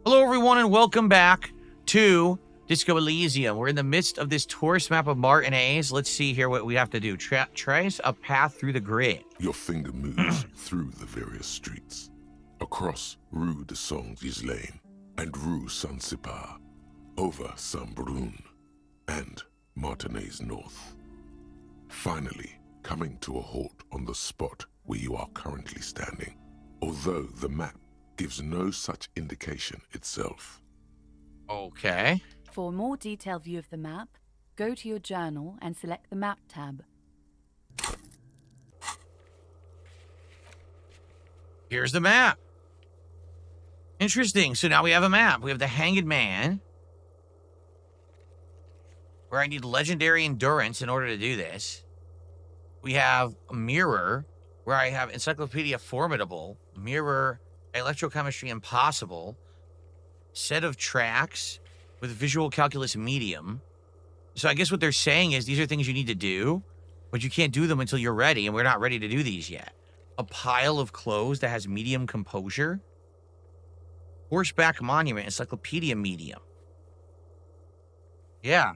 Hello, everyone, and welcome back to Disco Elysium. We're in the midst of this tourist map of Martinez. Let's see here what we have to do. Trace a path through the grid. Your finger moves through the various streets, across Rue de Saint-Ghislain and Rue Saint-Cypar, over Saint-Brun and Martinez North. Finally, coming to a halt on the spot where you are currently standing, although the map gives no such indication itself. Okay. For a more detailed view of the map, go to your journal and select the Map tab. Here's the map. Interesting. So now we have a map. We have the Hanged Man, where I need legendary endurance in order to do this. We have a mirror, where I have Encyclopedia Formidable, mirror, electrochemistry impossible, set of tracks with visual calculus medium. So I guess what they're saying is these are things you need to do, but you can't do them until you're ready, and we're not ready to do these yet. A pile of clothes that has medium composure. Horseback monument, encyclopedia medium. Yeah.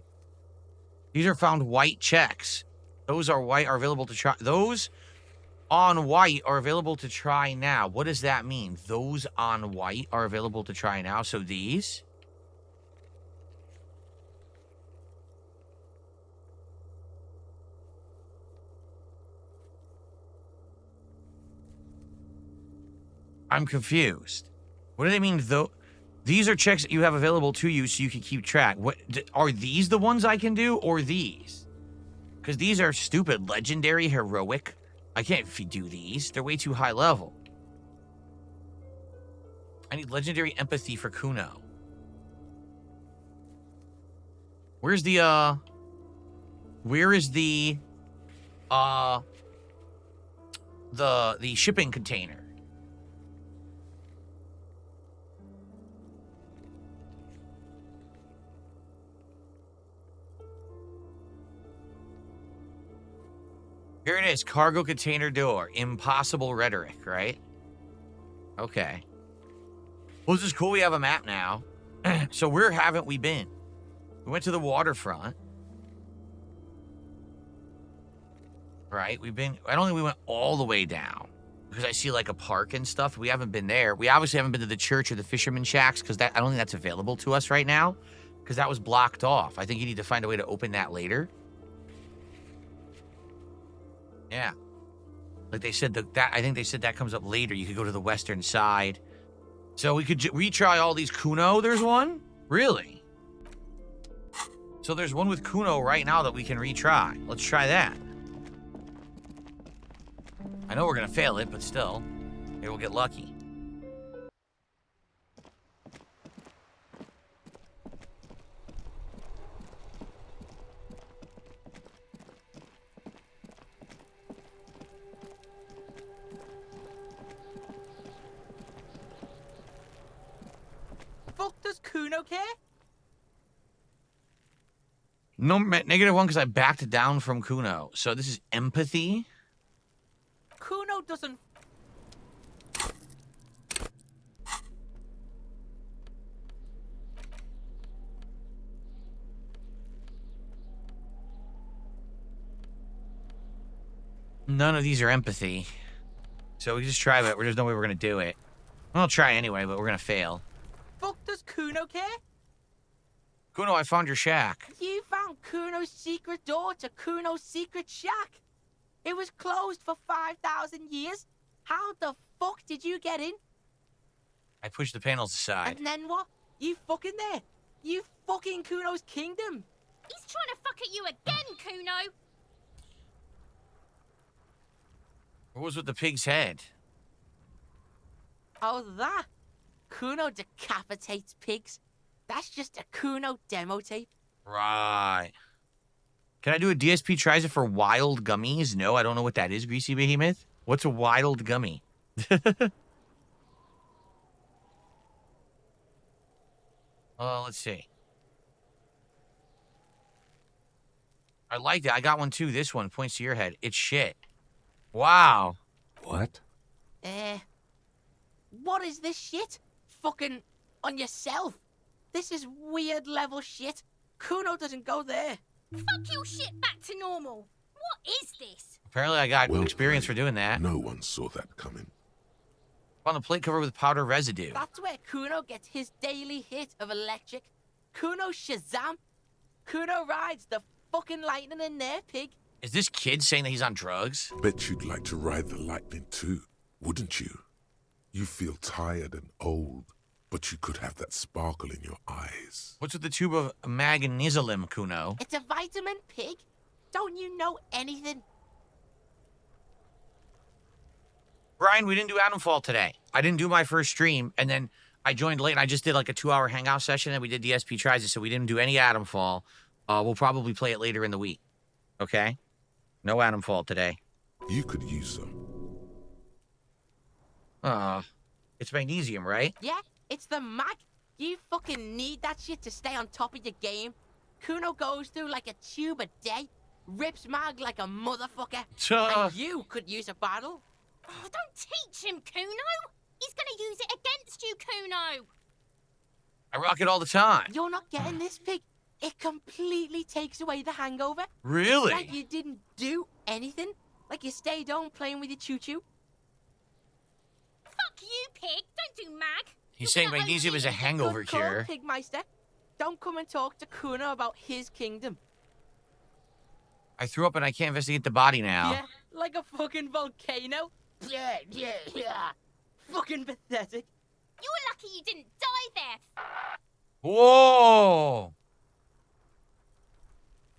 These are found white checks. Those are white, are available to try. Those on white are available to try now. What does that mean? Those on white are available to try now. So these. I'm confused. What do they mean, though? These are checks that you have available to you so you can keep track. What are these the ones I can do, or these? Because these are stupid. Legendary, heroic. I can't do these. They're way too high level. I need legendary empathy for Kuno. Where's the, where is the shipping container? Here it is, cargo container door. Impossible rhetoric, right? Okay. Well, this is cool. We have a map now. So where haven't we been? We went to the waterfront. Right? I don't think we went all the way down. Because I see like a park and stuff. We haven't been there. We obviously haven't been to the church or the fisherman shacks because I don't think that's available to us right now. Because that was blocked off. I think you need to find a way to open that later. Yeah. Like they said, I think they said that comes up later. You could go to the western side. So we could retry all these Kuno. There's one? Really? So there's one with Kuno right now that we can retry. Let's try that. I know we're going to fail it, but still. Maybe we'll get lucky. Fuck does Kuno care? No, -1 because I backed down from Kuno. So this is empathy. Kuno doesn't... None of these are empathy. So we just try it. There's no way we're going to do it. I'll try anyway, but we're going to fail. Fuck does Kuno care? Kuno, I found your shack. You found Kuno's secret door to Kuno's secret shack. It was closed for 5,000 years. How the fuck did you get in? I pushed the panels aside. And then what? You fucking there. You fucking Kuno's kingdom. He's trying to fuck at you again, Kuno. What was with the pig's head? Oh, that? Kuno decapitates pigs. That's just a Kuno demo tape. Right. Can I do a DSP tries it for wild gummies? No, I don't know what that is, Greasy Behemoth. What's a wild gummy? Let's see. I like that. I got one too. This one points to your head. It's shit. Wow. What? What is this shit? Fucking on yourself. This is weird level shit. Kuno doesn't go there. Fuck your shit back to normal. What is this? Apparently I got Well experience played. for doing that. No one saw that coming. On the plate covered with powder residue. That's where Kuno gets his daily hit of electric. Kuno Shazam. Kuno rides the fucking lightning in there, pig. Is this kid saying that he's on drugs? Bet you'd like to ride the lightning too, wouldn't you? You feel tired and old, but you could have that sparkle in your eyes. What's with the tube of magnesium, Kuno? It's a vitamin, pig. Don't you know anything? Brian, we didn't do Atomfall today. I didn't do my first stream, and then I joined late, and I just did like a 2-hour hangout session, and we did DSP Tries It, so we didn't do any Atomfall. We'll probably play it later in the week. Okay? No Atomfall today. You could use some. It's magnesium, right? Yeah, it's the mag. You fucking need that shit to stay on top of your game. Kuno goes through like a tube a day, rips mag like a motherfucker, and you could use a bottle. Oh, don't teach him, Kuno. He's gonna use it against you, Kuno. I rock it all the time. You're not getting this, pig. It completely takes away the hangover. Really? Like you didn't do anything. Like you stayed home playing with your choo-choo. Fuck you, pig. Don't do mag. He's saying magnesium is a hangover Good call, cure. Pigmeister. Don't come and talk to Kuno about his kingdom. I threw up and I can't investigate the body now. Yeah, like a fucking volcano. Yeah. Fucking pathetic. You're lucky you didn't die there. Whoa!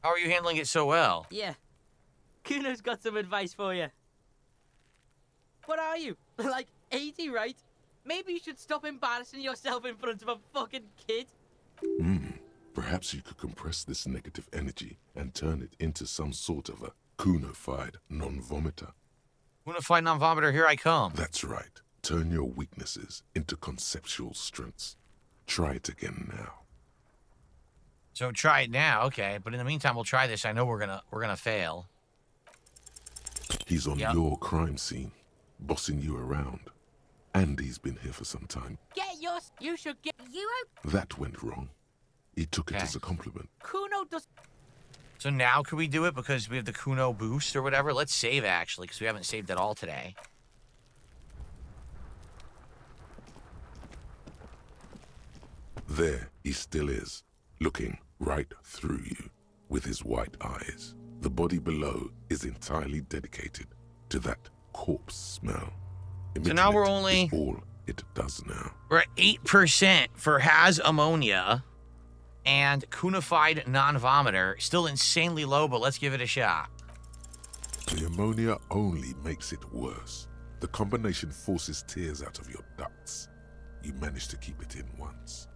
How are you handling it so well? Yeah. Kuno's got some advice for you. What are you? Like 80, right? Maybe you should stop embarrassing yourself in front of a fucking kid. Perhaps you could compress this negative energy and turn it into some sort of a Kuno-fied non-vomiter. Unified non-vomiter, here I come. That's right. Turn your weaknesses into conceptual strengths. Try it again now. So try it now, okay. But in the meantime, we'll try this. I know we're gonna fail. He's on Yep. your crime scene, bossing you around. And he's been here for some time. Get yours. You should get. You That went wrong. He took it Okay. as a compliment. Kuno does. So now can we do it because we have the Kuno boost or whatever? Let's save actually, because we haven't saved at all today. There he still is, looking right through you with his white eyes. The body below is entirely dedicated to that corpse smell. So now we're Emitting it only- is all it does now. We're at 8% for has ammonia and Kunified non-vomiter. Still insanely low, but let's give it a shot. The ammonia only makes it worse. The combination forces tears out of your ducts. You manage to keep it in once.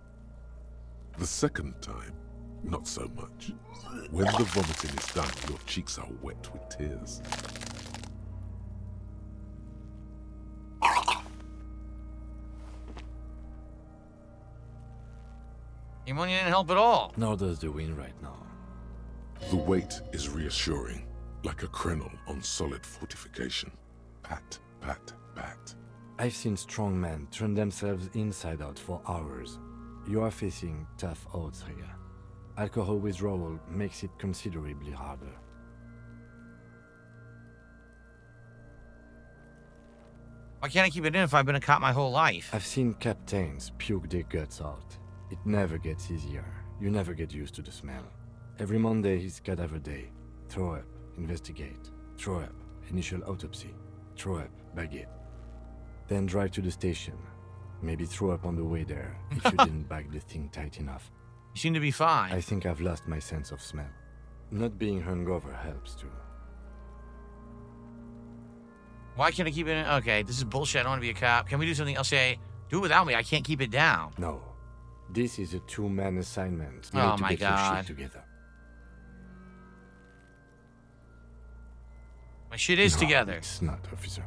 The second time, not so much. When the vomiting is done, your cheeks are wet with tears. The ammonia didn't help at all. Nor does the wind right now. The weight is reassuring, like a crenel on solid fortification. Pat, pat, pat. I've seen strong men turn themselves inside out for hours. You are facing tough odds here. Alcohol withdrawal makes it considerably harder. Why can't I keep it in if I've been a cop my whole life? I've seen captains puke their guts out. It never gets easier. You never get used to the smell. Every Monday is cadaver day. Throw up, investigate. Throw up, initial autopsy. Throw up, bag it. Then drive to the station. Maybe throw up on the way there if you didn't bag the thing tight enough. You seem to be fine. I think I've lost my sense of smell. Not being hungover helps too. Why can't I keep it in? Okay, this is bullshit. I don't want to be a cop. Can we do something else? Say, do it without me. I can't keep it down. No. This is a two-man assignment. You Oh need to my get your God. shit together. My shit is No, together. It's not, officer.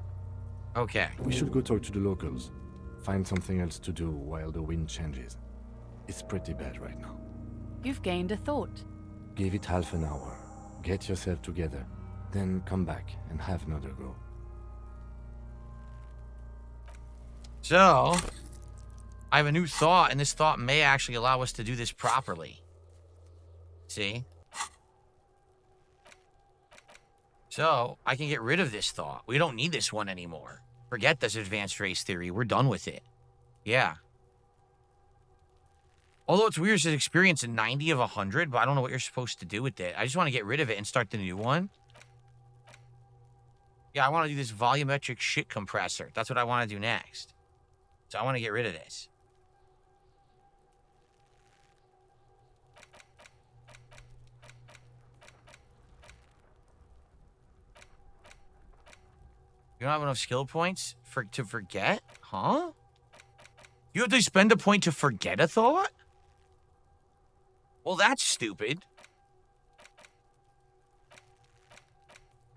Okay. We should go talk to the locals. Find something else to do while the wind changes. It's pretty bad right now. You've gained a thought. Give it half an hour. Get yourself together. Then come back and have another go. So, I have a new thought, and this thought may actually allow us to do this properly. See? So, I can get rid of this thought. We don't need this one anymore. Forget this advanced race theory. We're done with it. Yeah. Although it's weird, it says experience in 90 of 100, but I don't know what you're supposed to do with it. I just want to get rid of it and start the new one. Yeah, I want to do this volumetric shit compressor. That's what I want to do next. So I want to get rid of this. You don't have enough skill points to forget? Huh? You have to spend a point to forget a thought? Well, that's stupid.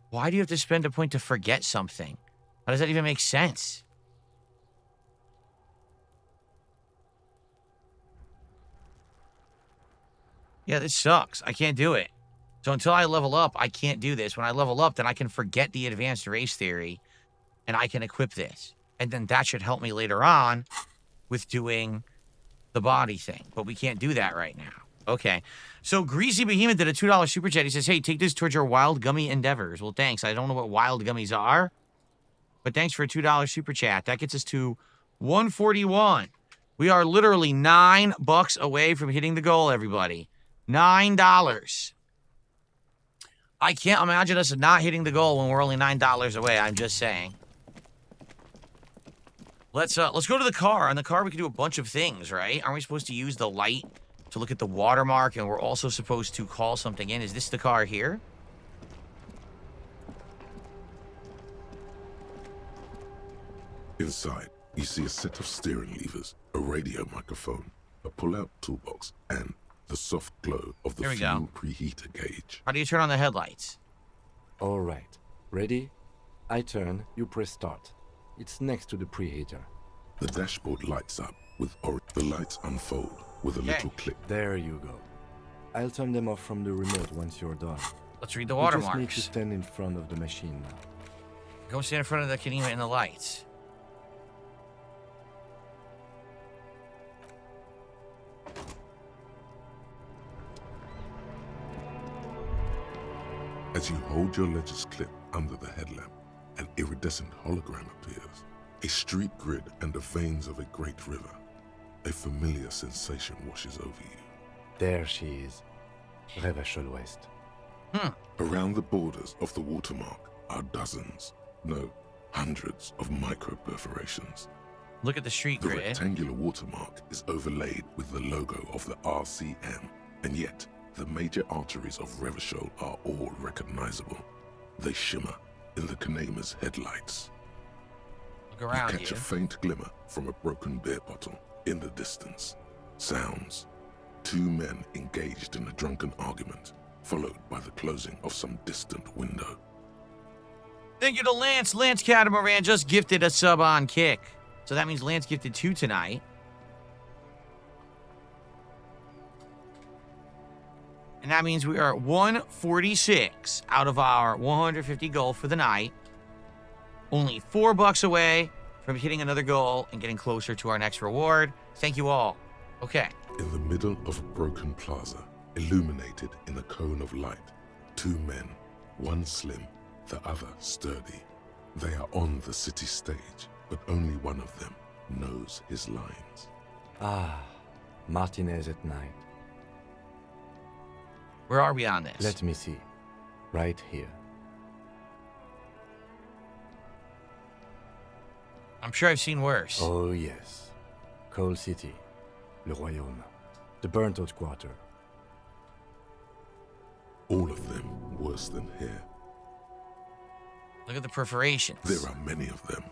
Why do you have to spend a point to forget something? How does that even make sense? Yeah, this sucks. I can't do it. So until I level up, I can't do this. When I level up, then I can forget the advanced race theory, and I can equip this. And then that should help me later on with doing the body thing. But we can't do that right now. Okay. So Greasy Behemoth did a $2 super chat. He says, hey, take this towards your wild gummy endeavors. Well, thanks. I don't know what wild gummies are, but thanks for a $2 super chat. That gets us to 141. We are literally $9 away from hitting the goal, everybody. $9. I can't imagine us not hitting the goal when we're only $9 away. I'm just saying. Let's go to the car. On the car, we can do a bunch of things, right? Aren't we supposed to use the light to look at the watermark, and we're also supposed to call something in? Is this the car here? Inside, you see a set of steering levers, a radio microphone, a pull-out toolbox, and the soft glow of the fuel preheater gauge. How do you turn on the headlights? All right. Ready? I turn, you press start. It's next to the preheater. The dashboard lights up with the lights unfold with a little click. There you go. I'll turn them off from the remote once you're done. Let's read the You watermarks. just need to stand in front of the machine now. Go stand in front of the Kanema and the lights. As you hold your ledger's clip under the headlamp, an iridescent hologram appears. A street grid and the veins of a great river. A familiar sensation washes over you. There she is. Revachol West. Around the borders of the watermark are dozens, no, hundreds of micro-perforations. Look at the street The grid. rectangular watermark is overlaid with the logo of the RCM, and yet the major arteries of Revachol are all recognizable. They shimmer in the Kanema's headlights. Look around You catch a faint glimmer from a broken beer bottle in the distance. Sounds. Two men engaged in a drunken argument, followed by the closing of some distant window. Thank you to Lance. Lance Catamaran just gifted a sub on Kick. So that means Lance gifted 2 tonight. And that means we are at 146 out of our 150 goal for the night. Only $4 away from hitting another goal and getting closer to our next reward. Thank you all. Okay. In the middle of a broken plaza, illuminated in a cone of light, 2 men, one slim, the other sturdy. They are on the city stage, but only one of them knows his lines. Ah, Martinez at night. Where are we on this? Let me see. Right here. I'm sure I've seen worse. Oh yes. Coal City. Le Royaume. The burnt-out quarter. All of them worse than here. Look at the perforations. There are many of them,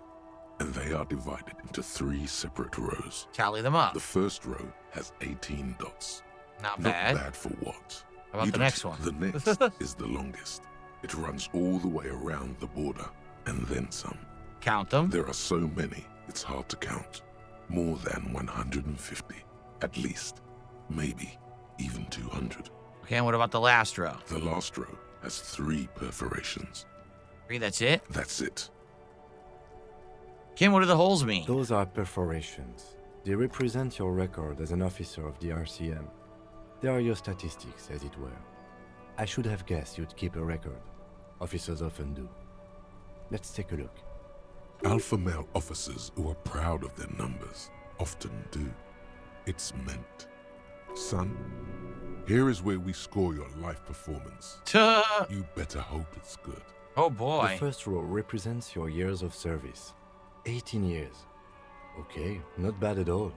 and they are divided into 3 separate rows. Tally them up. The first row has 18 dots. Not Not bad. bad for what? How about You the don't- next one? The next is the longest. It runs all the way around the border, and then some. Count them. There are so many, it's hard to count. More than 150, at least. Maybe even 200. Okay, and what about the last row? The last row has 3 perforations. 3, that's it? That's it. Kim, what do the holes mean? Those are perforations. They represent your record as an officer of the RCM. They are your statistics, as it were. I should have guessed you'd keep a record. Officers often do. Let's take a look. Alpha male officers who are proud of their numbers often do. It's meant. Son, here is where we score your life performance. You better hope it's good. Oh boy. The first row represents your years of service. 18 years. Okay, not bad at all.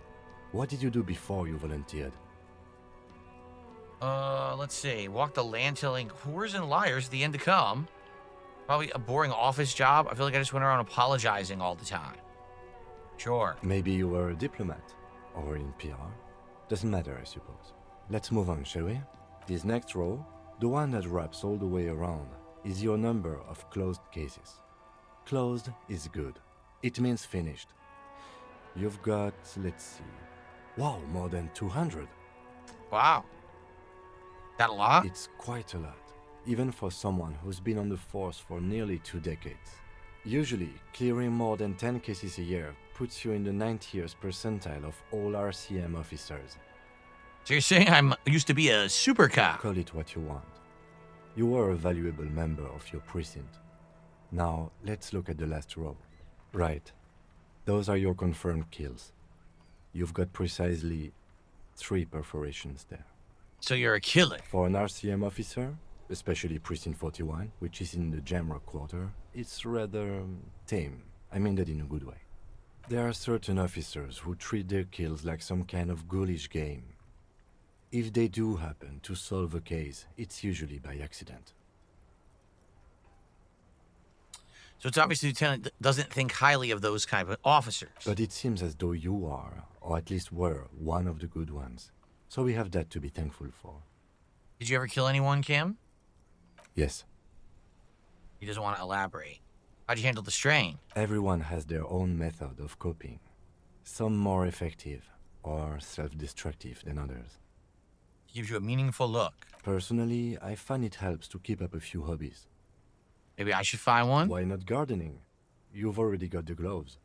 What did you do before you volunteered? Let's see. Walk the land telling whores and liars the end to come. Probably a boring office job. I feel like I just went around apologizing all the time. Sure. Maybe you were a diplomat, or in PR. Doesn't matter, I suppose. Let's move on, shall we? This next row, the one that wraps all the way around, is your number of closed cases. Closed is good. It means finished. You've got, let's see... Wow, more than 200. Wow. That a lot? It's quite a lot, even for someone who's been on the force for nearly 2 decades. Usually, clearing more than 10 cases a year puts you in the 90th percentile of all RCM officers. So you're saying I used to be a super cop? Call it what you want. You were a valuable member of your precinct. Now, let's look at the last row. Right. Those are your confirmed kills. You've got precisely 3 perforations there. So you're a killer? For an RCM officer, especially Precinct 41, which is in the Jamrock quarter, it's rather tame. I mean that in a good way. There are certain officers who treat their kills like some kind of ghoulish game. If they do happen to solve a case, it's usually by accident. So it's obviously the lieutenant doesn't think highly of those kind of officers. But it seems as though you are, or at least were, one of the good ones. So we have that to be thankful for. Did you ever kill anyone, Kim? Yes. He doesn't want to elaborate. How'd you handle the strain? Everyone has their own method of coping. Some more effective, or self-destructive than others. It gives you a meaningful look. Personally, I find it helps to keep up a few hobbies. Maybe I should find one? Why not gardening? You've already got the gloves.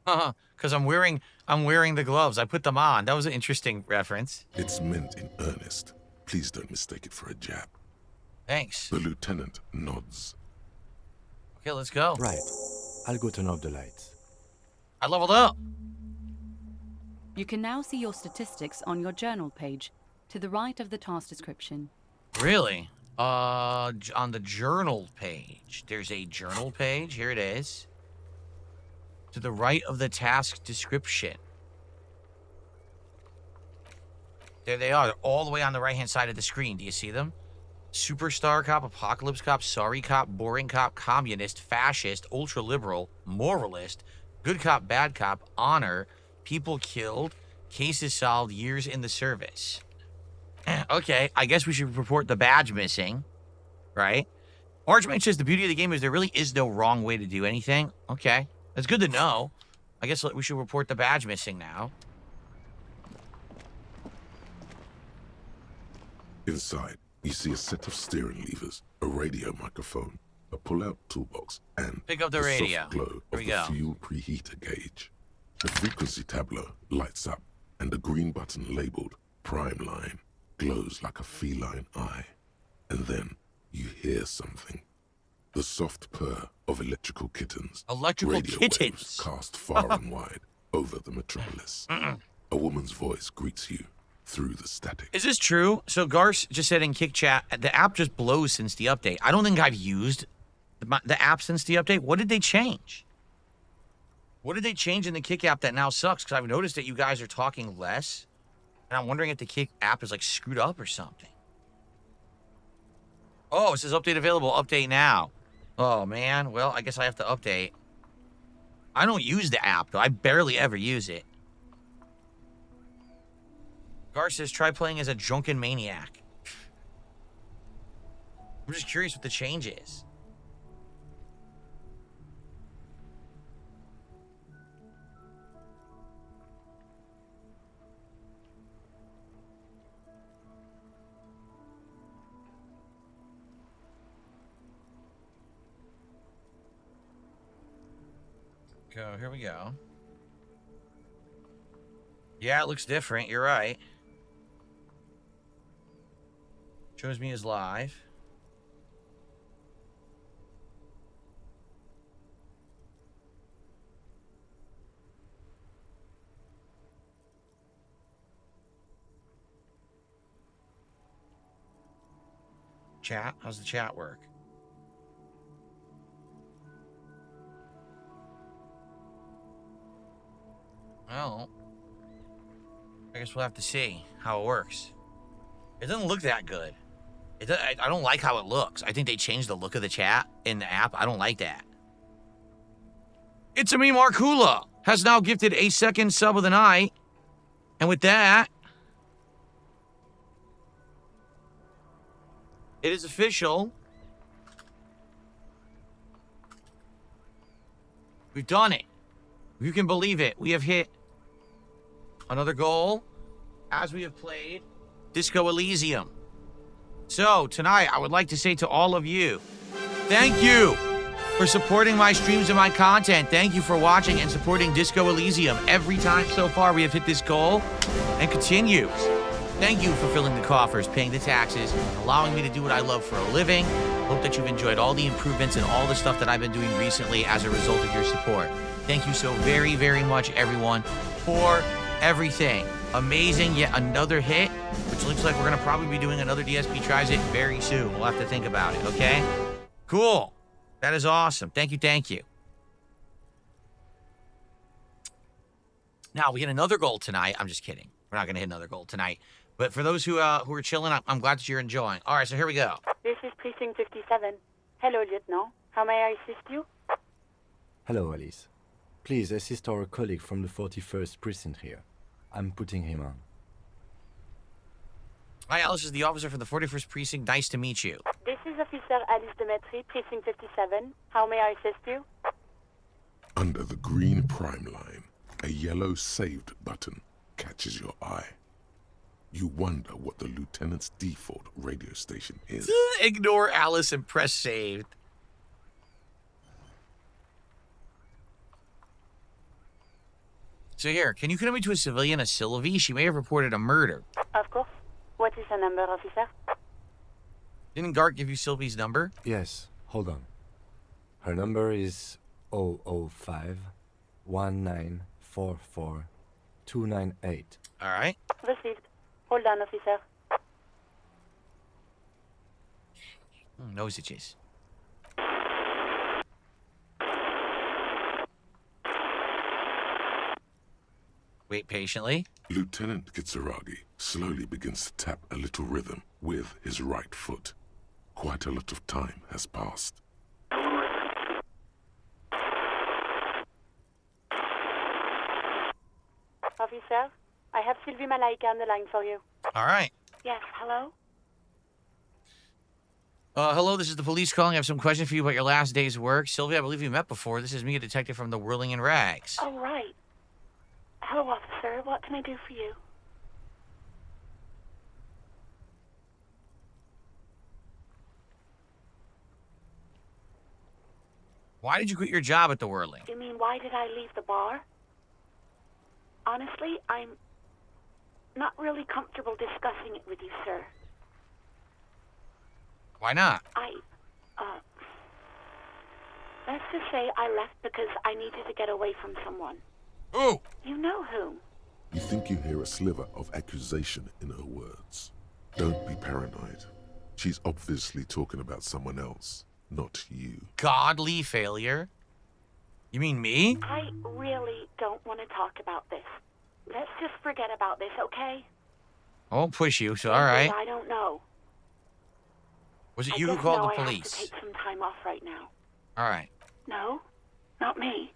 Because I'm wearing the gloves. I put them on. That was an interesting reference. It's meant in earnest. Please don't mistake it for a jab. Thanks. The lieutenant nods. Okay, let's go. Right. I'll go turn off the lights. I leveled up. You can now see your statistics on your journal page, to the right of the task description. Really? On the journal page. There's a journal page. Here it is. To the right of the task description. There they are. They're all the way on the right-hand side of the screen. Do you see them? Superstar cop, apocalypse cop, sorry cop, boring cop, communist, fascist, ultra-liberal, moralist, good cop, bad cop, honor, people killed, cases solved, years in the service. Okay, I guess we should report the badge missing, right? Archman says the beauty of the game is there really is no wrong way to do anything. Okay, that's good to know. I guess we should report the badge missing now. Inside, you see a set of steering levers, a radio microphone, a pull-out toolbox, and Pick up the the radio. soft glow Here of we the go. fuel preheater gauge. The frequency tableau lights up, and the green button labeled Prime Line glows like a feline eye. And then you hear something. The soft purr of electrical kittens. Electrical Radio kittens. waves cast far and wide over the metropolis. A woman's voice greets you through the static. Is this true? So Garce just said in Kick Chat, the app just blows since the update. I don't think I've used the app since the update. What did they change? What did they change in the Kick app that now sucks? Because I've noticed that you guys are talking less. And I'm wondering if the Kick app is like screwed up or something. Oh, it says update available. Update now. Oh, man. Well, I guess I have to update. I don't use the app, though. I barely ever use it. Gar says, try playing as a drunken maniac. I'm just curious what the change is. Here we go. Yeah, it looks different. You're right. Shows me as live. Chat? How's the chat work? Well, I guess we'll have to see how it works. It doesn't look that good. I don't like how it looks. I think they changed the look of the chat in the app. I don't like that. It's a me, Markula, has now gifted a second sub of the night. And with that, it is official. We've done it. You can believe it. We have hit another goal as we have played Disco Elysium. So, tonight, I would like to say to all of you, thank you for supporting my streams and my content. Thank you for watching and supporting Disco Elysium. Every time so far, we have hit this goal and continues. Thank you for filling the coffers, paying the taxes, allowing me to do what I love for a living. Hope that you've enjoyed all the improvements and all the stuff that I've been doing recently as a result of your support. Thank you so very, very much, everyone, for everything. Amazing, yet another hit, which looks like we're going to probably be doing another DSP Tries It very soon. We'll have to think about it, okay? Cool. That is awesome. Thank you, thank you. Now, we hit another goal tonight. I'm just kidding. We're not going to hit another goal tonight. But for those who are chilling, I'm glad that you're enjoying. All right, so here we go. This is Precinct 57. Hello, Lieutenant. How may I assist you? Hello, Alice. Please assist our colleague from the 41st Precinct here. I'm putting him on. Hi, Alice is the officer from the 41st Precinct. Nice to meet you. This is Officer Alice Demetri, Precinct 57. How may I assist you? Under the green prime line, a yellow saved button catches your eye. You wonder what the lieutenant's default radio station is. Ignore Alice and press saved. So here, can you connect me to a civilian, a Sylvie? She may have reported a murder. Of course. What is the number, officer? Didn't Gart give you Sylvie's number? Yes, hold on. Her number is 005 1944 298. All right. Received. Hold on, officer. Nosages. Wait patiently. Lieutenant Kitsuragi slowly begins to tap a little rhythm with his right foot. Quite a lot of time has passed. Officer, I have Sylvie Malaika on the line for you. All right. Yes, hello? Hello, this is the police calling. I have some questions for you about your last day's work. Sylvie, I believe you met before. This is me, a detective from the Whirling in Rags. Oh, right. Hello, officer. What can I do for you? Why did you quit your job at the Whirling? You mean, why did I leave the bar? Honestly, I'm not really comfortable discussing it with you, sir. Why not? Let's just say I left because I needed to get away from someone. Ooh! You know who? You think you hear a sliver of accusation in her words. Don't be paranoid. She's obviously talking about someone else, not you. Godly failure? You mean me? I really don't want to talk about this. Let's just forget about this, okay? I won't push you, so all right. I don't know. Was it I you who just called know the I have police? to take some time off right now. All right. No, not me.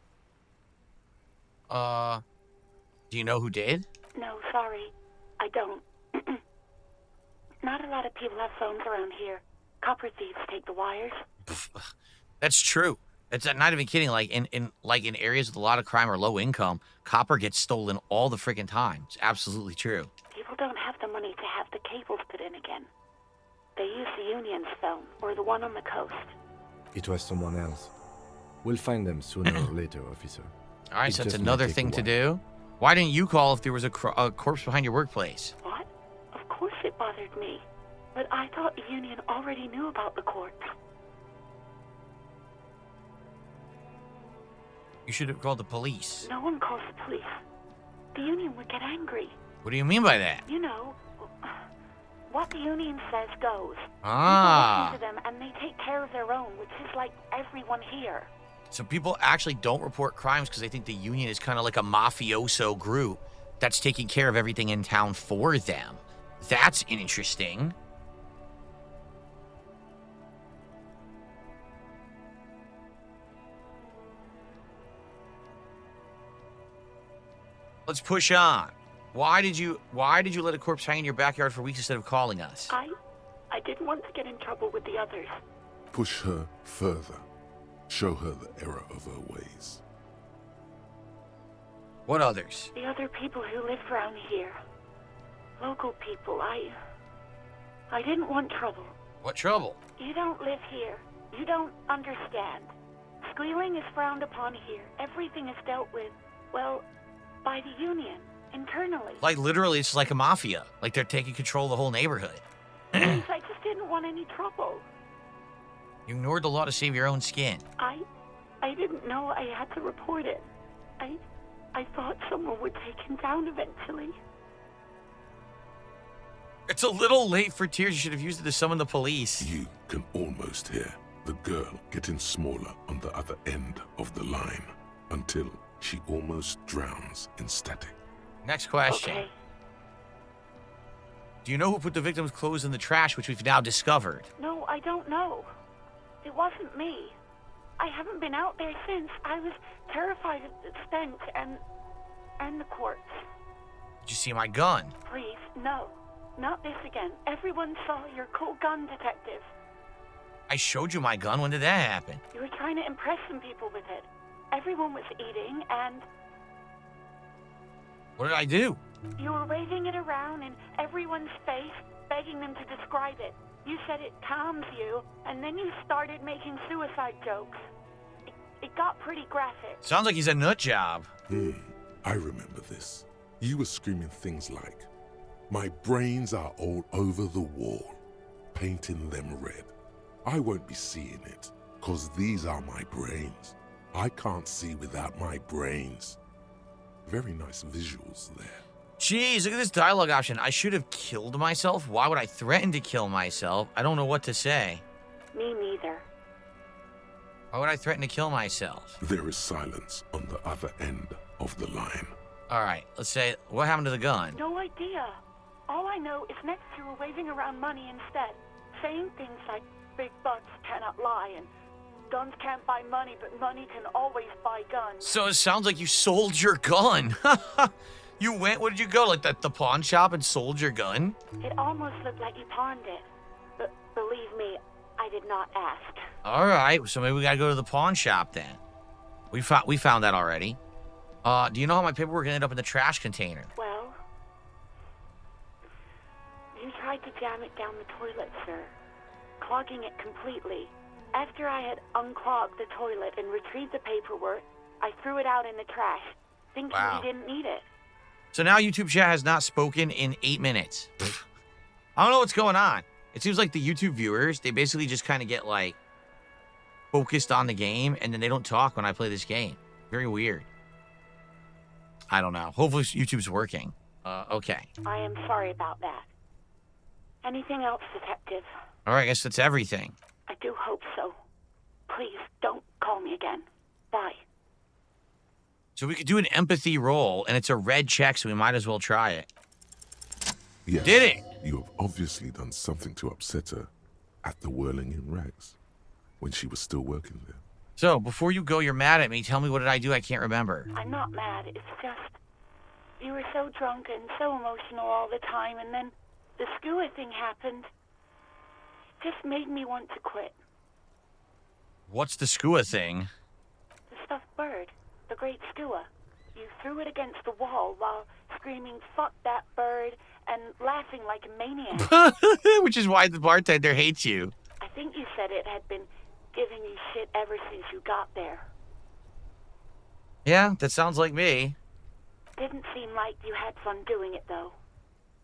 Do you know who did? No, sorry. I don't. Not a lot of people have phones around here. Copper thieves take the wires. That's true. It's not even kidding. Like in areas with a lot of crime or low income, copper gets stolen all the freaking time. It's absolutely true. People don't have the money to have the cables put in again. They use the Union's phone, or the one on the coast. It was someone else. We'll find them sooner or later, officer. All right, It so it's just might another take a thing to while. do. Why didn't you call if there was a corpse behind your workplace? What? Of course it bothered me. But I thought the Union already knew about the corpse. You should have called the police. No one calls the police. The Union would get angry. What do you mean by that? You know, what the Union says goes. Ah. People listen to them and they take care of their own, which is like everyone here. So people actually don't report crimes because they think the Union is kind of like a mafioso group that's taking care of everything in town for them. That's interesting. Let's push on. Why did you let a corpse hang in your backyard for weeks instead of calling us? I didn't want to get in trouble with the others. Push her further. Show her the error of her ways. What others? The other people who live around here. Local people. I didn't want trouble. What trouble? You don't live here. You don't understand. Squealing is frowned upon here. Everything is dealt with, well, by the Union, internally. Like, literally, it's like a mafia. Like, they're taking control of the whole neighborhood. Please, I just didn't want any trouble. You ignored the law to save your own skin. I didn't know I had to report it. I thought someone would take him down eventually. It's a little late for tears. You should have used it to summon the police. You can almost hear the girl getting smaller on the other end of the line until she almost drowns in static. Next question. Okay. Do you know who put the victim's clothes in the trash, which we've now discovered? No, I don't know. It wasn't me. I haven't been out there since. I was terrified of the stench and the corpse. Did you see my gun? Please, no. Not this again. Everyone saw your cool gun, detective. I showed you my gun. When did that happen? You were trying to impress some people with it. Everyone was eating, and What did I do? you were waving it around in everyone's face, begging them to describe it. You said it calms you, and then you started making suicide jokes. It got pretty graphic. Sounds like he's a nut job. I remember this. You were screaming things like, "My brains are all over the wall, painting them red. I won't be seeing it, 'cause these are my brains. I can't see without my brains." Very nice visuals there. Jeez, look at this dialogue option. I should have killed myself. Why would I threaten to kill myself? I don't know what to say. Me neither. Why would I threaten to kill myself? There is silence on the other end of the line. All right, let's say, what happened to the gun? No idea. All I know is next you were waving around money instead, saying things like, "Big butts cannot lie," and "Guns can't buy money, but money can always buy guns." So it sounds like you sold your gun. You went, where did you go? Like the pawn shop and sold your gun? It almost looked like you pawned it. But believe me, I did not ask. All right, so maybe we gotta go to the pawn shop then. We found that already. Do you know how my paperwork ended up in the trash container? Well, you tried to jam it down the toilet, sir, clogging it completely. After I had unclogged the toilet and retrieved the paperwork, I threw it out in the trash, thinking Wow. we didn't need it. So now YouTube chat has not spoken in 8 minutes. I don't know what's going on. It seems like the YouTube viewers, they basically just kind of get like focused on the game and then they don't talk when I play this game. Very weird. I don't know. Hopefully YouTube's working. Okay. I am sorry about that. Anything else, detective? All right, I guess that's everything. I do hope so. Please don't call me again. Bye. So we could do an empathy roll, and it's a red check, so we might as well try it. Yes, Did it? You have obviously done something to upset her at the Whirling in Rags when she was still working there. So, before you go, you're mad at me. Tell me, what did I do? I can't remember. I'm not mad. It's just you were so drunk and so emotional all the time, and then the skua thing happened. It just made me want to quit. What's the skua thing? The stuffed bird. The great skua. You threw it against the wall while screaming, "Fuck that bird," and laughing like a maniac. Which is why the bartender hates you. I think you said it had been giving you shit ever since you got there. Yeah, that sounds like me. Didn't seem like you had fun doing it, though.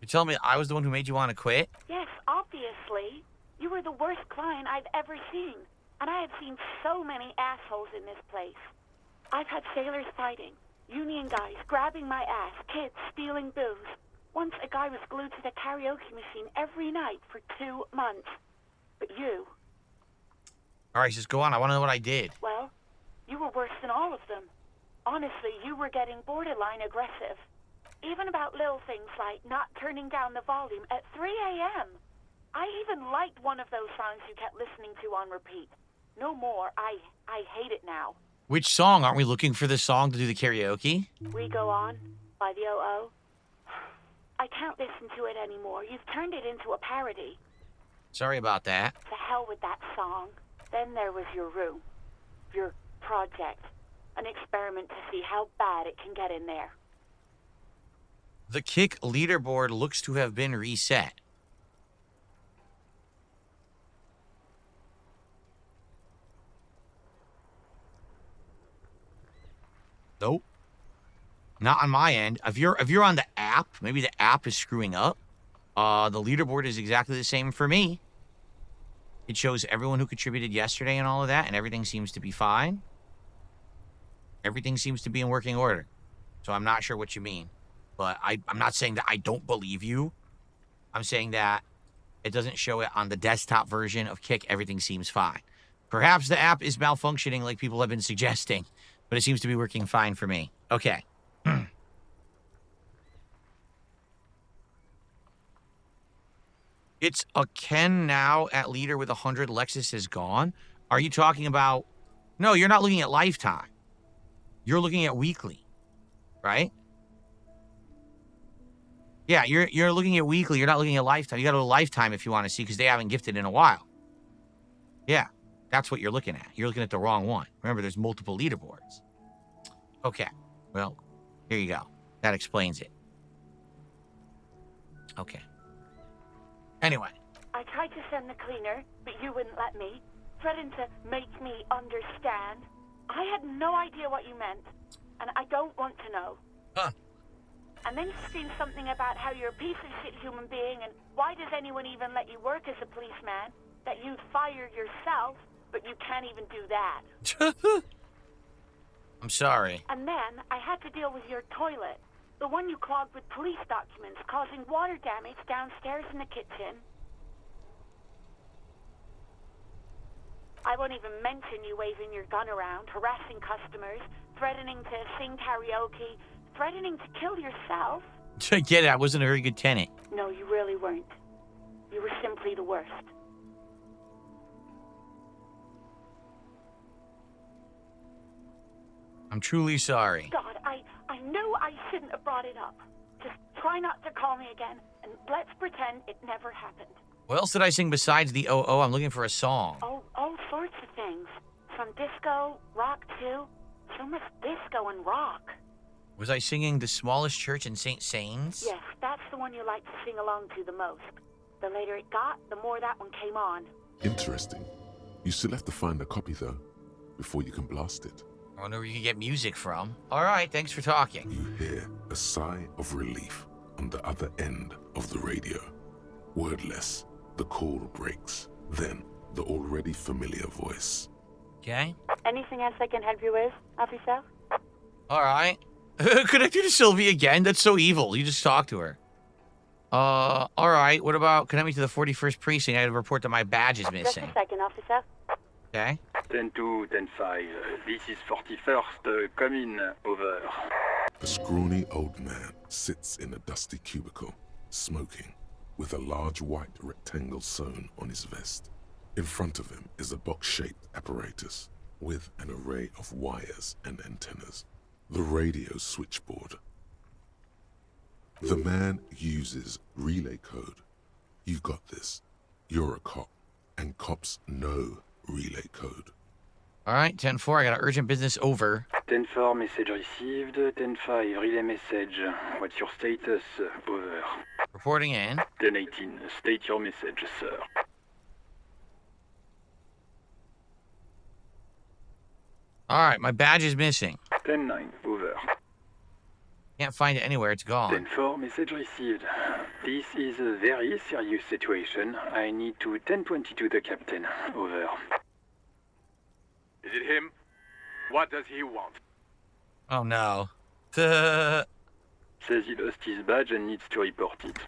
You tell me I was the one who made you want to quit? Yes, obviously. You were the worst client I've ever seen. And I have seen so many assholes in this place. I've had sailors fighting, union guys grabbing my ass, kids stealing booze. Once a guy was glued to the karaoke machine every night for 2 months. But you... All right, just go on. I want to know what I did. Well, you were worse than all of them. Honestly, you were getting borderline aggressive. Even about little things like not turning down the volume at 3 a.m. I even liked one of those songs you kept listening to on repeat. No more. I hate it now. Which song? Aren't we looking for the song to do the karaoke? We Go On by the O.O. I can't listen to it anymore. You've turned it into a parody. Sorry about that. To hell with that song. Then there was your room. Your project. An experiment to see how bad it can get in there. The Kick leaderboard looks to have been reset. Nope. Not on my end. If you're on the app, maybe the app is screwing up. The leaderboard is exactly the same for me. It shows everyone who contributed yesterday and all of that, and everything seems to be fine. Everything seems to be in working order. So I'm not sure what you mean. But I'm not saying that I don't believe you. I'm saying that it doesn't show it on the desktop version of Kick. Everything seems fine. Perhaps the app is malfunctioning like people have been suggesting, but it seems to be working fine for me. Okay. It's a Ken now at leader with 100. Lexus is gone. Are you talking about... No, you're not looking at lifetime. You're looking at weekly, right? Yeah, you're looking at weekly. You're not looking at lifetime. You got to go to lifetime if you want to see, because they haven't gifted in a while. Yeah, that's what you're looking at. You're looking at the wrong one. Remember, there's multiple leaderboards. Okay, well, here you go. That explains it. Okay. Anyway. I tried to send the cleaner, but you wouldn't let me. Threatened to make me understand. I had no idea what you meant, and I don't want to know. Huh. And then you screamed something about how you're a piece of shit human being, and why does anyone even let you work as a policeman? That you'd fire yourself, but you can't even do that. I'm sorry. And then I had to deal with your toilet. The one you clogged with police documents, causing water damage downstairs in the kitchen. I won't even mention you waving your gun around, harassing customers, threatening to sing karaoke, threatening to kill yourself. I get it. I wasn't a very good tenant. No, you really weren't. You were simply the worst. I'm truly sorry. God, I knew I shouldn't have brought it up. Just try not to call me again, and let's pretend it never happened. What else did I sing besides the O.O.? I'm looking for a song. Oh, all sorts of things. From disco, rock too. So much disco and rock. Was I singing The Smallest Church in St. Sains? Yes, that's the one you like to sing along to the most. The later it got, the more that one came on. Interesting. You still have to find a copy, though, before you can blast it. I wonder where you can get music from. All right, thanks for talking. You hear a sigh of relief on the other end of the radio. Wordless, the call breaks. Then, the already familiar voice. Okay. Anything else I can help you with, officer? All right. Connect you to Sylvie again? That's so evil. You just talked to her. All right. What about connect me to the 41st precinct? I had a report that my badge is missing. Just a second, officer. Okay. 10-2, 10-5. This is 41st. Come in. Over. A scrawny old man sits in a dusty cubicle, smoking, with a large white rectangle sewn on his vest. In front of him is a box-shaped apparatus with an array of wires and antennas. The radio switchboard. The man uses relay code. You got this. You're a cop, and cops know relay code. All right, 10-4, I got an urgent business over. 10-4, message received. 10-5, relay message. What's your status? Over. Reporting in. 10-18, state your message, sir. All right, my badge is missing. 10-9, over. Can't find it anywhere. It's gone. 10-4, message received. This is a very serious situation. I need to 1022 the captain. Over. Is it him? What does he want? Oh no. Says he lost his badge and needs to report it.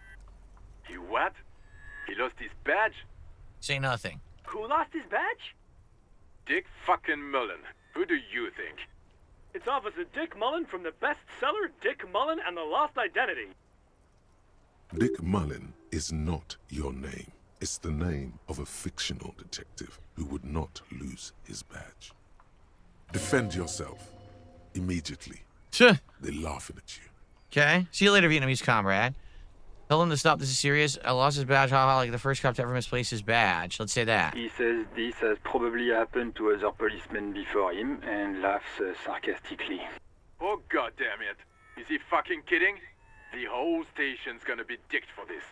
He what? He lost his badge? Say nothing. Who lost his badge? Dick fucking Mullen. Who do you think? It's Officer Dick Mullen from the bestseller Dick Mullen and the Lost Identity. Dick Mullen is not your name. It's the name of a fictional detective who would not lose his badge. Defend yourself. Immediately. They're laughing at you. Okay. See you later, Vietnamese comrade. Tell him to stop. This is serious. I lost his badge. Haha, like the first cop to ever misplace his badge. Let's say that. He says this has probably happened to other policemen before him and laughs sarcastically. Oh god damn it. Is he fucking kidding? The whole station's gonna be dicked for this.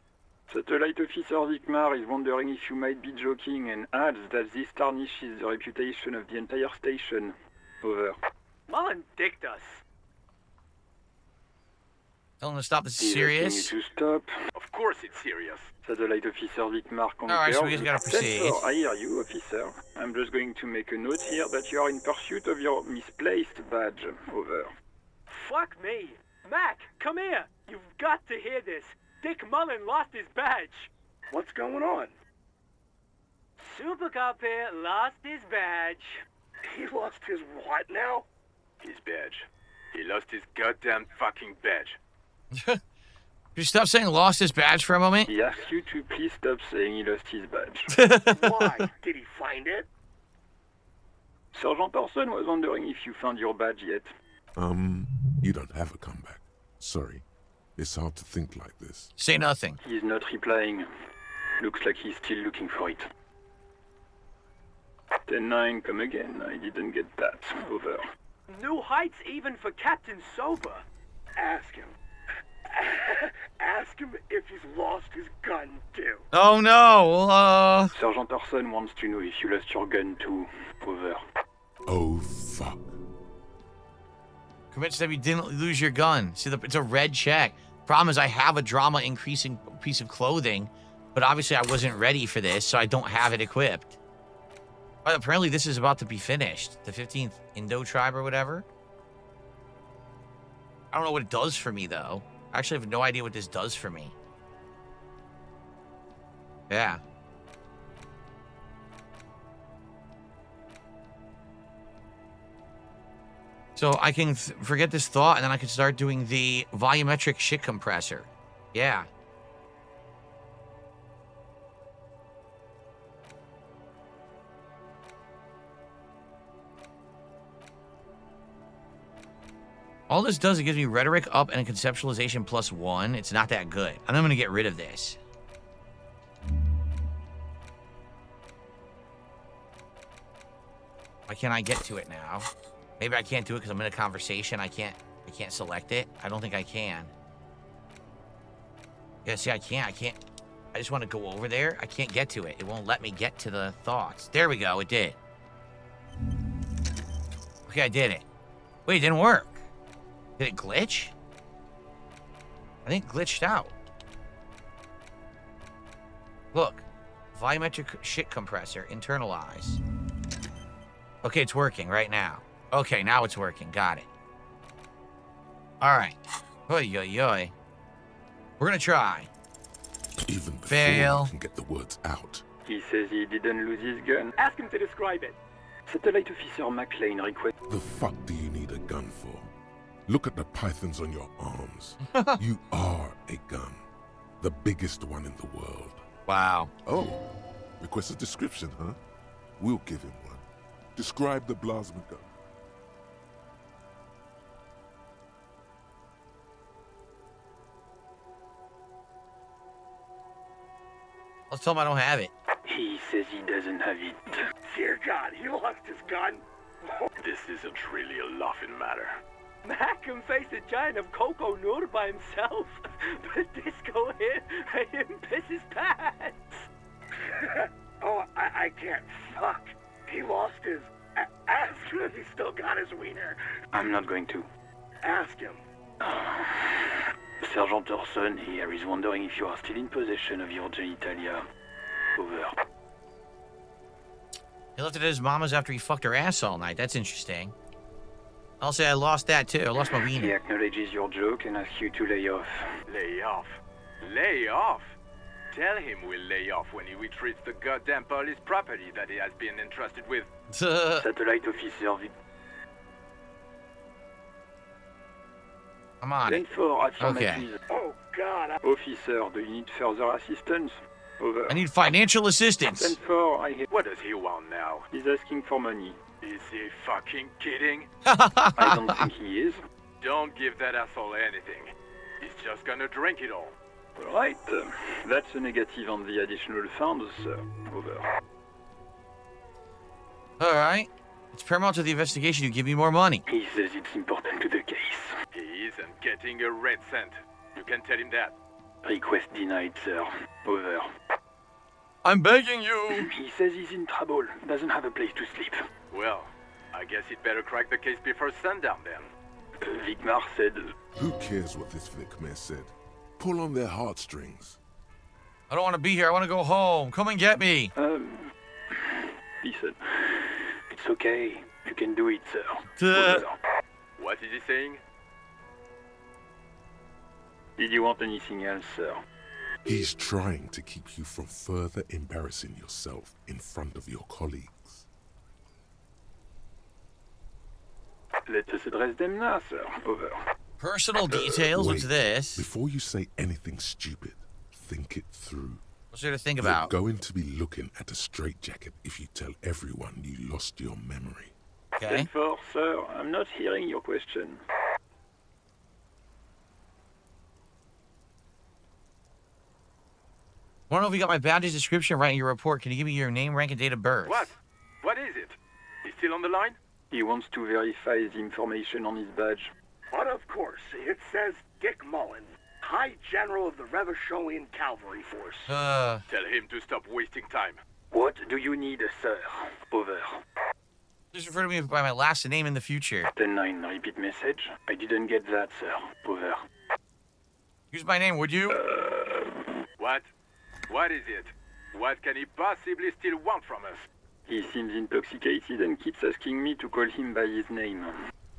Satellite Officer Vikmar is wondering if you might be joking and adds that this tarnishes the reputation of the entire station. Over. Mullen dicked us. Tell him to stop. This is He's serious. asking you to stop. Of course it's serious. Satellite Officer Vikmar concurs. Alright, so we just gotta proceed. 10-4, I hear you, officer. I'm just going to make a note here that you are in pursuit of your misplaced badge. Over. Fuck me. Mac, come here. You've got to hear this. Dick Mullen lost his badge. What's going on? Super Cop here lost his badge. He lost his what now? His badge. He lost his goddamn fucking badge. Could you stop saying lost his badge for a moment? He asks you to please stop saying he lost his badge. Why? Did he find it? Sergeant Person was wondering if you found your badge yet. You don't have a comeback. Sorry. It's hard to think like this. Say nothing. He's not replying. Looks like he's still looking for it. 10-9, come again. I didn't get that. Over. New heights even for Captain Sober. Ask him. Ask him if he's lost his gun too. Oh no. Sergeant Person wants to know if you lost your gun too. Over. Oh, fuck. Convinced that you didn't lose your gun. See, it's a red check. Problem is, I have a drama increasing piece of clothing, but obviously I wasn't ready for this, so I don't have it equipped. But apparently this is about to be finished. The 15th Indo tribe or whatever. I don't know what it does for me, though. I actually have no idea what this does for me. Yeah. So I can forget this thought, and then I can start doing the volumetric shit compressor. Yeah. All this does, it gives me rhetoric up and a conceptualization +1. It's not that good. I'm going to get rid of this. Why can't I get to it now? Maybe I can't do it because I'm in a conversation. I can't select it. I don't think I can. Yeah, see, I can't. I just want to go over there. I can't get to it. It won't let me get to the thoughts. There we go. It did. Okay, I did it. Wait, it didn't work. Did it glitch? I think it glitched out. Look. Volumetric shit compressor. Internalize. Okay, it's working right now. Okay, now it's working. Got it. All right. Oy, oy, oy. We're going to try. Even before Fail. I can get the words out. He says he didn't lose his gun. Ask him to describe it. Satellite Officer McLean requests. The fuck do you need a gun for? Look at the pythons on your arms. You are a gun. The biggest one in the world. Wow. Oh, request a description, huh? We'll give him one. Describe the plasma gun. Let's tell him I don't have it. He says he doesn't have it. Dear God, he lost his gun. This isn't really a laughing matter. Mac can face a giant of Coco Nur by himself, but Disco here made him piss his pants. Oh, I can't. Fuck. He lost his... Ask him if he still got his wiener. I'm not going to. Ask him. Sergeant Orson here is wondering if you are still in possession of your genitalia. Over. He left it at his mama's after he fucked her ass all night. That's interesting. I'll say I lost that too. I lost my He wiener. acknowledges your joke and asks you to lay off. Lay off? Lay off? Tell him we'll lay off when he retreats the goddamn police property that he has been entrusted with. Satellite officer. I'm on it. 10-4, affirmative. Okay. Oh, God. Officer, do you need further assistance? Over. I need financial assistance. 10-4, I hear. What does he want now? He's asking for money. Is he fucking kidding? I don't think he is. Don't give that asshole anything. He's just gonna drink it all. Right. That's a negative on the additional funds, sir. Over. All right. It's paramount to the investigation you give me more money. He says it's important to the case. He isn't getting a red cent. You can tell him that. Request denied, sir. Over. I'm begging you. He says he's in trouble. Doesn't have a place to sleep. Well, I guess he'd better crack the case before sundown then. Vicmar said... Who cares what this Vicmar said? Pull on their heartstrings. I don't want to be here. I want to go home. Come and get me. Listen. It's okay. You can do it, sir. Duh. What is he saying? Did you want anything else, sir? He's trying to keep you from further embarrassing yourself in front of your colleagues. Let us address them now, sir. Over. Personal details? What's Wait. this? Before you say anything stupid, think it through. What's there to think You're about? going to be looking at a straitjacket if you tell everyone you lost your memory. Okay. 10-4, sir. I'm not hearing your question. I want to know if you got my badge's description right in your report. Can you give me your name, rank, and date of birth? What? What is it? He's still on the line? He wants to verify the information on his badge. But of course, it says Dick Mullen, High General of the Revacholian Cavalry Force. Tell him to stop wasting time. What do you need, sir? Over. Please refer to me by my last name in the future. 10-9, repeat message. I didn't get that, sir. Over. Use my name, would you? What? What is it? What can he possibly still want from us? He seems intoxicated and keeps asking me to call him by his name.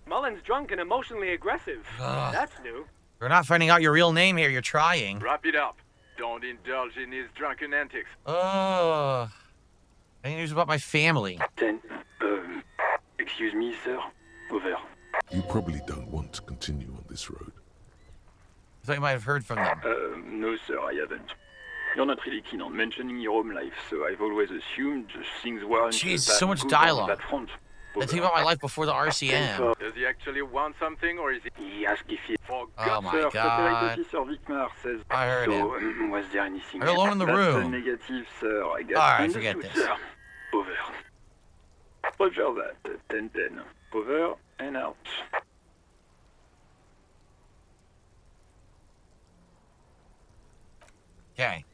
Mullen's drunk and emotionally aggressive. That's new. We're not finding out your real name here. You're trying. Wrap it up. Don't indulge in his drunken antics. Any news about my family? 10. Excuse me, sir. Over. You probably don't want to continue on this road. I thought you might have heard from them. No, sir, I haven't. You're not really keen on mentioning your home life, so I've always assumed things weren't Jeez, that so much good dialogue. on that front. Let's think about my life before the RCM. Does he actually want something, or is he... He asked if he... For Oh God's my Sir, God. Satellite Officer Vicmar says... I heard so, him. was there anything Are you alone in the That's a room? negative, sir, I guess. Alright, Understood, forget this. Sir. Over. Roger that. 10-10. Over and out. Okay.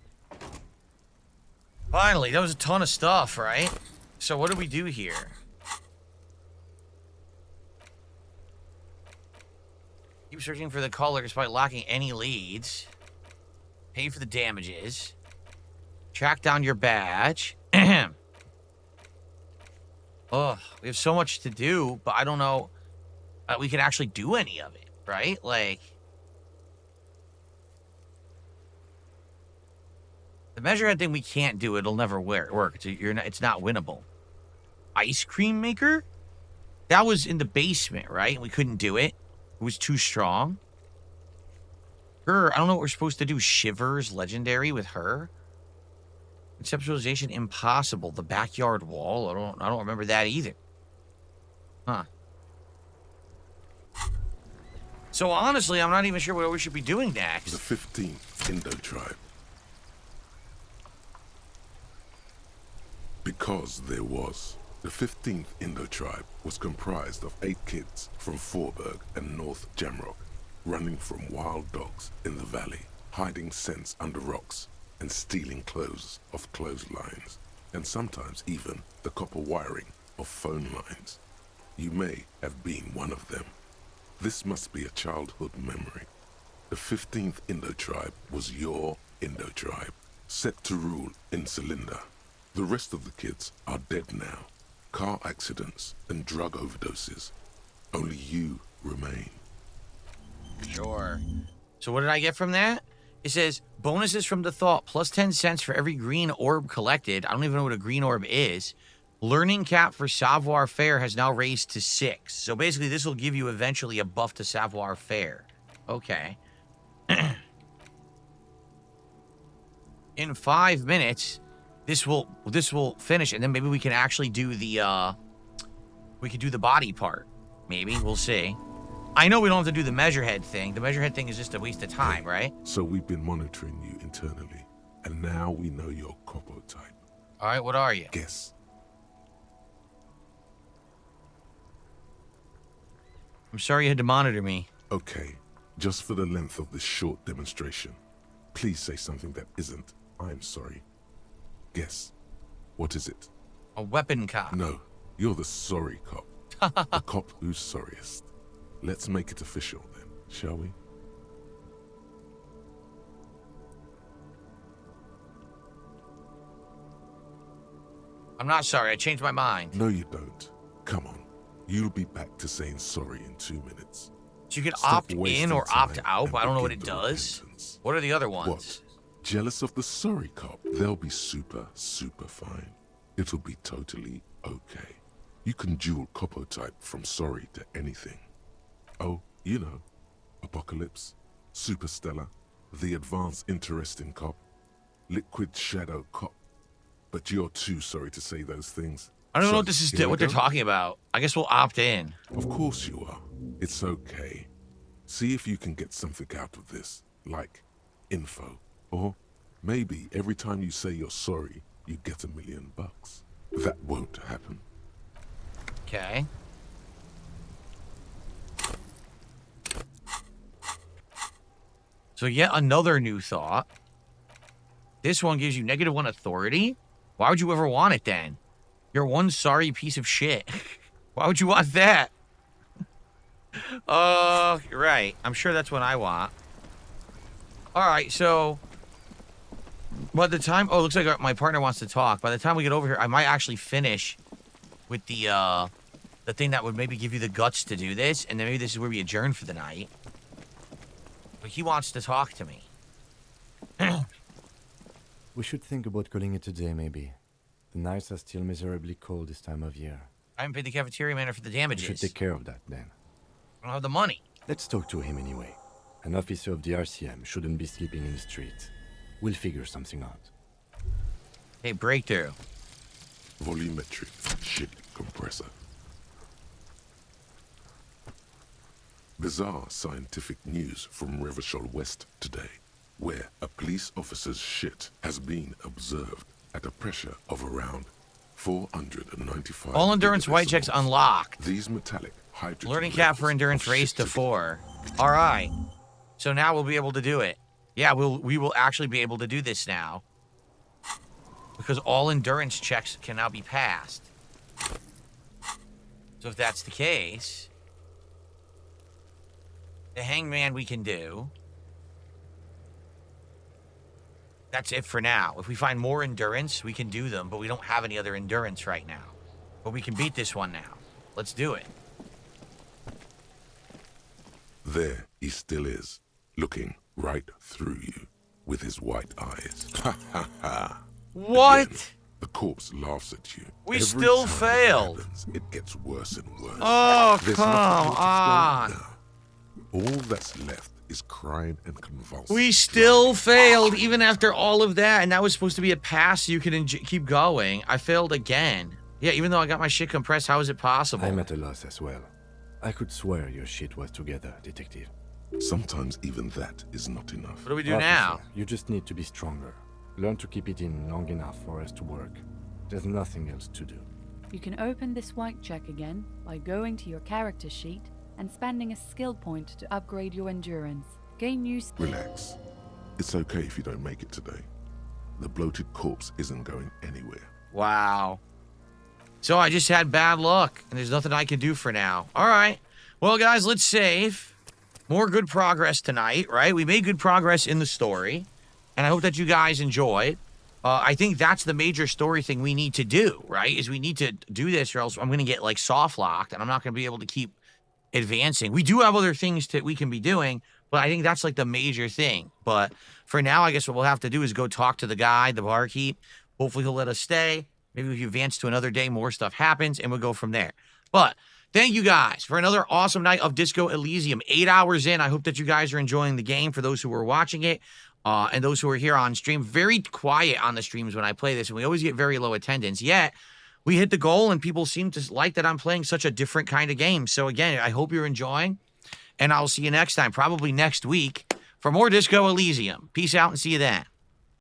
Finally, that was a ton of stuff, right? So what do we do here? Keep searching for the caller despite lacking any leads. Pay for the damages. Track down your badge. Oh, we have so much to do, but I don't know we can actually do any of it, right? Like, the measurehead thing we can't do. It'll never work. It's not winnable. Ice cream maker? That was in the basement, right? We couldn't do it. It was too strong. Her, I don't know what we're supposed to do. Shivers, legendary with her. Conceptualization impossible. The backyard wall. I don't remember that either. Huh. So honestly, I'm not even sure what we should be doing next. The 15th Indo tribe. Because there was. The 15th Indo tribe was comprised of 8 kids from Forberg and North Jamrock, running from wild dogs in the valley, hiding scents under rocks, and stealing clothes off clotheslines, and sometimes even the copper wiring of phone lines. You may have been one of them. This must be a childhood memory. The 15th Indo tribe was your Indo tribe, set to rule in Cylinder. The rest of the kids are dead now. Car accidents and drug overdoses. Only you remain. Sure. So what did I get from that? It says, bonuses from the thought, plus 10 cents for every green orb collected. I don't even know what a green orb is. Learning cap for savoir-faire has now raised to 6. So basically, this will give you eventually a buff to savoir-faire. Okay. In 5 minutes, this will finish, and then maybe we can actually do the body part. Maybe. We'll see. I know we don't have to do the measurehead thing. The measurehead thing is just a waste of time, right? So we've been monitoring you internally, and now we know your Copo type. All right, what are you? Guess. I'm sorry you had to monitor me. Okay, just for the length of this short demonstration, please say something that isn't, I'm sorry. Guess. What is it? A weapon cop. No, you're the sorry cop. The cop who's sorriest. Let's make it official then, shall we? I'm not sorry, I changed my mind. No, you don't. Come on. You'll be back to saying sorry in 2 minutes. So you can Stop opt in or opt out, but I don't know what it begin the does. repentance. What are the other ones? What? Jealous of the sorry cop? They'll be super, super fine. It'll be totally okay. You can dual Copo type from sorry to anything. Oh, you know, Apocalypse, Superstellar, the advanced interesting cop, Liquid Shadow cop. But you're too sorry to say those things. I don't know So, what this is. here What we they're go. talking about. I guess we'll opt in. Of course you are. It's okay. See if you can get something out of this, like info. Or maybe every time you say you're sorry, you get $1 million. That won't happen. Okay. So yet another new thought. This one gives you -1 authority? Why would you ever want it then? You're one sorry piece of shit. Why would you want that? You're right. I'm sure that's what I want. Alright, so... by the time... oh, looks like my partner wants to talk. By the time we get over here, I might actually finish with the thing that would maybe give you the guts to do this, and then maybe this is where we adjourn for the night. But he wants to talk to me. We should think about calling it a day, maybe. The nights are still miserably cold this time of year. I haven't paid the cafeteria manager for the We damages. should take care of that, then. I don't have the money. Let's talk to him anyway. An officer of the RCM shouldn't be sleeping in the streets. We'll figure something out. Hey, breakthrough. Volumetric shit compressor. Bizarre scientific news from Revachol West today, where a police officer's shit has been observed at a pressure of around 495. All endurance white checks gigabecquerels. unlocked. These metallic hydrogen Learning cap for levels endurance of raised to shit 4. All right. So now we'll be able to do it. Yeah, we will actually be able to do this now. Because all endurance checks can now be passed. So if that's the case, the hangman we can do. That's it for now. If we find more endurance, we can do them, but we don't have any other endurance right now. But we can beat this one now. Let's do it. There he still is, looking right through you with his white eyes. Ha ha ha. What? Again, the corpse laughs at you. We Every still time it failed. happens, it gets worse and worse. Oh, There's come nothing more to on. explain now. All that's left is crying and convulsing. We still failed even after all of that, and that was supposed to be a pass so you could keep going. I failed again. Yeah, even though I got my shit compressed, how is it possible? I'm at a loss as well. I could swear your shit was together, detective. Sometimes even that is not enough. What do we do Officer, now? You just need to be stronger. Learn to keep it in long enough for us to work. There's nothing else to do. You can open this white check again by going to your character sheet and spending a skill point to upgrade your endurance. Gain new Relax. It's okay if you don't make it today. The bloated corpse isn't going anywhere. Wow. So I just had bad luck, and there's nothing I can do for now. All right. Well, Well, guys, let's save. More good progress tonight, right? We made good progress in the story, and I hope that you guys enjoyed. I think that's the major story thing we need to do, right? Is we need to do this, or else I'm going to get, like, soft locked, and I'm not going to be able to keep advancing. We do have other things that we can be doing, but I think that's, like, the major thing. But for now, I guess what we'll have to do is go talk to the guy, the barkeep. Hopefully he'll let us stay. Maybe if you advance to another day, more stuff happens, and we'll go from there. But thank you guys for another awesome night of Disco Elysium. 8 hours in. I hope that you guys are enjoying the game for those who are watching it. And those who are here on stream. Very quiet on the streams when I play this, and we always get very low attendance. Yet, we hit the goal, and people seem to like that I'm playing such a different kind of game. So again, I hope you're enjoying, and I'll see you next time, probably next week, for more Disco Elysium. Peace out, and see you then.